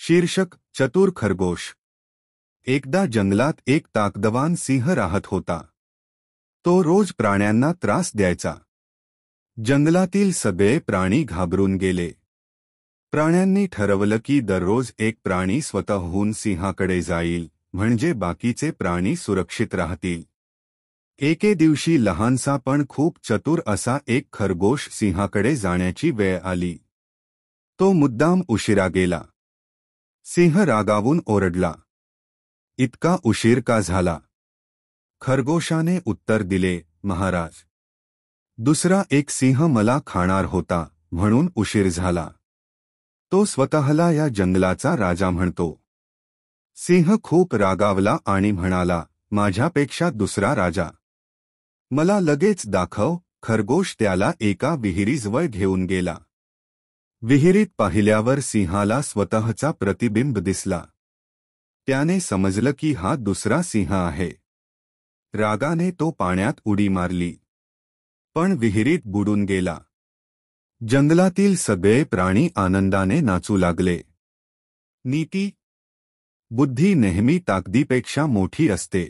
शीर्षक चतुर खरगोश। एकदा जंगलात एक ताकदवान सिंह राहत होता। तो रोज प्राण्यांना त्रास द्यायचा। जंगलातील सगळे प्राणी घाबरून गेले। प्राण्यांनी ठरवलं की दररोज एक प्राणी स्वतःहून सिंहाकडे जाईल, म्हणजे बाकीचे प्राणी सुरक्षित राहतील। एके दिवशी लहानसा पण खूप चतुर असा एक खरगोश सिंहाकडे जाण्याची वेळ आली। तो मुद्दाम उशिरा गेला। सिंह रागावून ओरडला, इतका उशीर का झाला? खरगोशाने उत्तर दिले, महाराज, दुसरा एक सिंह मला खाणार होता, म्हणून उशीर झाला। तो स्वतःला या जंगलाचा राजा म्हणतो। सिंह खूप रागावला आणि म्हणाला, माझ्यापेक्षा दुसरा राजा मला लगेच दाखव। खरगोश त्याला एका विहिरीजवळ घेऊन गेला। विहिरीत पाहिल्यावर सिंहाला स्वतःचा प्रतिबिंब दिसला। त्याने समजलं की हा दुसरा सिंह आहे। रागाने तो पाण्यात उडी मारली, पण विहिरीत बुडून गेला। जंगलातील सगळे प्राणी आनंदाने नाचू लागले। नीती: बुद्धी नेहमी ताकदीपेक्षा मोठी असते।